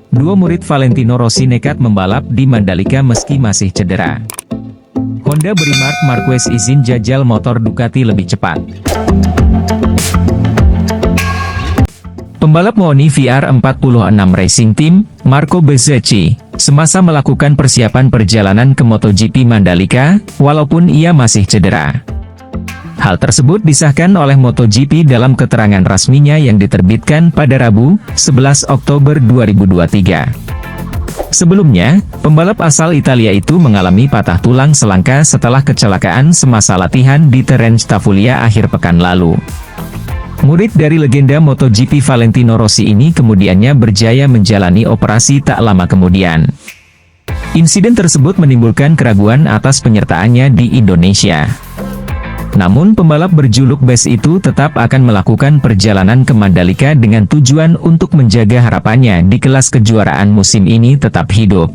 Dua murid Valentino Rossi nekat membalap di Mandalika meski masih cedera. Honda beri Marc Marquez izin jajal motor Ducati lebih cepat. Pembalap Moni VR46 Racing Team, Marco Bezzecchi, semasa melakukan persiapan perjalanan ke MotoGP Mandalika, walaupun ia masih cedera. Hal tersebut disahkan oleh MotoGP dalam keterangan resminya yang diterbitkan pada Rabu, 11 Oktober 2023. Sebelumnya, pembalap asal Italia itu mengalami patah tulang selangka setelah kecelakaan semasa latihan di Terence Tavulia akhir pekan lalu. Murid dari legenda MotoGP Valentino Rossi ini kemudiannya berjaya menjalani operasi tak lama kemudian. Insiden tersebut menimbulkan keraguan atas penyertaannya di Indonesia. Namun pembalap berjuluk Bes itu tetap akan melakukan perjalanan ke Mandalika dengan tujuan untuk menjaga harapannya di kelas kejuaraan musim ini tetap hidup.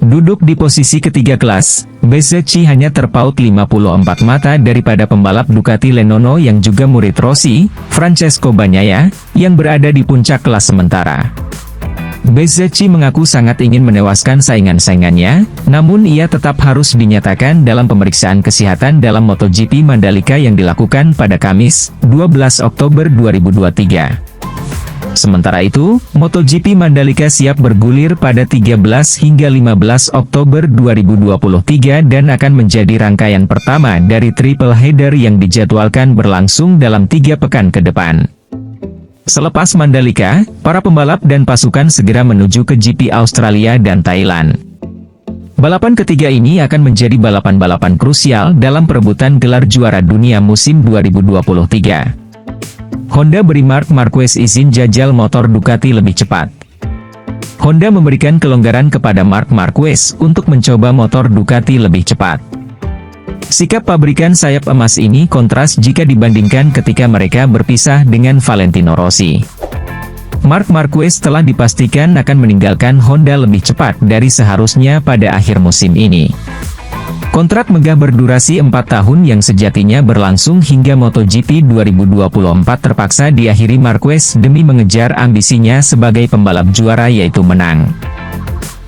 Duduk di posisi ketiga kelas, Bezzecchi hanya terpaut 54 mata daripada pembalap Ducati Lenono yang juga murid Rossi, Francesco Bagnaia, yang berada di puncak kelas sementara. Bezzecchi mengaku sangat ingin menewaskan saingan-saingannya, namun ia tetap harus dinyatakan dalam pemeriksaan kesehatan dalam MotoGP Mandalika yang dilakukan pada Kamis, 12 Oktober 2023. Sementara itu, MotoGP Mandalika siap bergulir pada 13 hingga 15 Oktober 2023 dan akan menjadi rangkaian pertama dari triple header yang dijadwalkan berlangsung dalam 3 pekan ke depan. Selepas Mandalika, para pembalap dan pasukan segera menuju ke GP Australia dan Thailand. Balapan ketiga ini akan menjadi balapan-balapan krusial dalam perebutan gelar juara dunia musim 2023. Honda beri Marc Marquez izin jajal motor Ducati lebih cepat. Honda memberikan kelonggaran kepada Marc Marquez untuk mencoba motor Ducati lebih cepat. Sikap pabrikan sayap emas ini kontras jika dibandingkan ketika mereka berpisah dengan Valentino Rossi. Marc Marquez telah dipastikan akan meninggalkan Honda lebih cepat dari seharusnya pada akhir musim ini. Kontrak megah berdurasi 4 tahun yang sejatinya berlangsung hingga MotoGP 2024 terpaksa diakhiri Marquez demi mengejar ambisinya sebagai pembalap juara yaitu menang.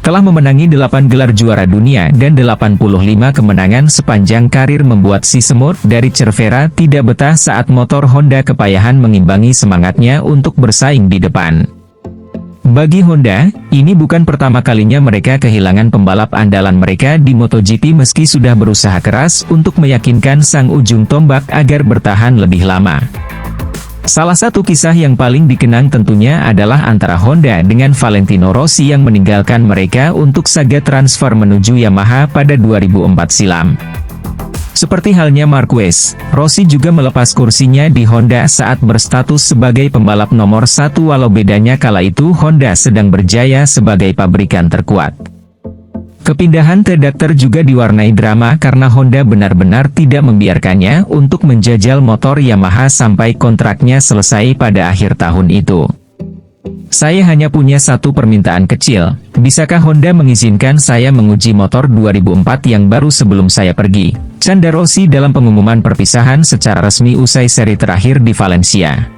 Telah memenangi 8 gelar juara dunia dan 85 kemenangan sepanjang karir membuat si semut dari Cervera tidak betah saat motor Honda kepayahan mengimbangi semangatnya untuk bersaing di depan. Bagi Honda, ini bukan pertama kalinya mereka kehilangan pembalap andalan mereka di MotoGP meski sudah berusaha keras untuk meyakinkan sang ujung tombak agar bertahan lebih lama. Salah satu kisah yang paling dikenang tentunya adalah antara Honda dengan Valentino Rossi yang meninggalkan mereka untuk saga transfer menuju Yamaha pada 2004 silam. Seperti halnya Marquez, Rossi juga melepas kursinya di Honda saat berstatus sebagai pembalap nomor 1 walau bedanya kala itu Honda sedang berjaya sebagai pabrikan terkuat. Kepindahan Tedakter juga diwarnai drama karena Honda benar-benar tidak membiarkannya untuk menjajal motor Yamaha sampai kontraknya selesai pada akhir tahun itu. Saya hanya punya satu permintaan kecil, bisakah Honda mengizinkan saya menguji motor 2004 yang baru sebelum saya pergi? Canda Rossi dalam pengumuman perpisahan secara resmi usai seri terakhir di Valencia.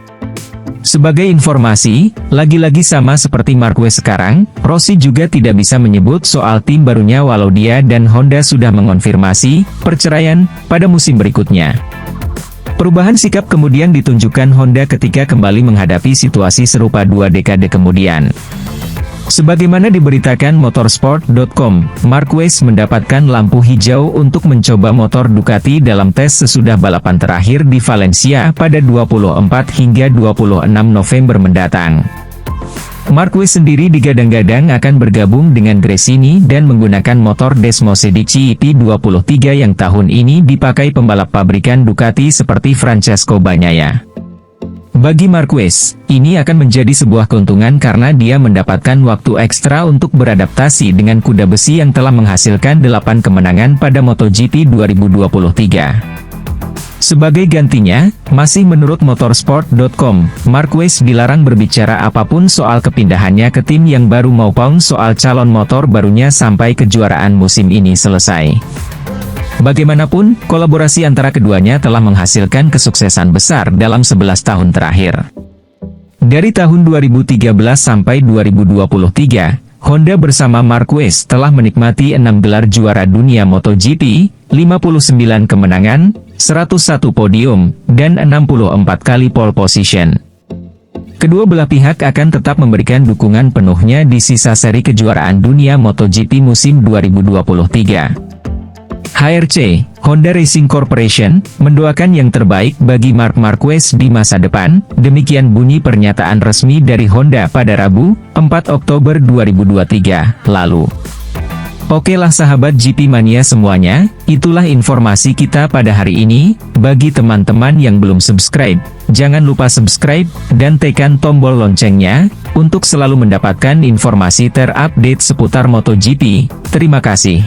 Sebagai informasi, lagi-lagi sama seperti Marquez sekarang, Rossi juga tidak bisa menyebut soal tim barunya walau dia dan Honda sudah mengonfirmasi perceraian pada musim berikutnya. Perubahan sikap kemudian ditunjukkan Honda ketika kembali menghadapi situasi serupa 2 dekade kemudian. Sebagaimana diberitakan motorsport.com, Marquez mendapatkan lampu hijau untuk mencoba motor Ducati dalam tes sesudah balapan terakhir di Valencia pada 24 hingga 26 November mendatang. Marquez sendiri digadang-gadang akan bergabung dengan Gresini dan menggunakan motor Desmosedici EP23 yang tahun ini dipakai pembalap pabrikan Ducati seperti Francesco Bagnaia. Bagi Marquez, ini akan menjadi sebuah keuntungan karena dia mendapatkan waktu ekstra untuk beradaptasi dengan kuda besi yang telah menghasilkan 8 kemenangan pada MotoGP 2023. Sebagai gantinya, masih menurut motorsport.com, Marquez dilarang berbicara apapun soal kepindahannya ke tim yang baru maupun soal calon motor barunya sampai kejuaraan musim ini selesai. Bagaimanapun, kolaborasi antara keduanya telah menghasilkan kesuksesan besar dalam 11 tahun terakhir. Dari tahun 2013 sampai 2023, Honda bersama Marquez telah menikmati 6 gelar juara dunia MotoGP, 59 kemenangan, 101 podium, dan 64 kali pole position. Kedua belah pihak akan tetap memberikan dukungan penuhnya di sisa seri kejuaraan dunia MotoGP musim 2023. HRC, Honda Racing Corporation, mendoakan yang terbaik bagi Marc Marquez di masa depan. Demikian bunyi pernyataan resmi dari Honda pada Rabu, 4 Oktober 2023, lalu. Oke lah sahabat GP Mania semuanya, itulah informasi kita pada hari ini. Bagi teman-teman yang belum subscribe, jangan lupa subscribe, dan tekan tombol loncengnya, untuk selalu mendapatkan informasi terupdate seputar MotoGP. Terima kasih.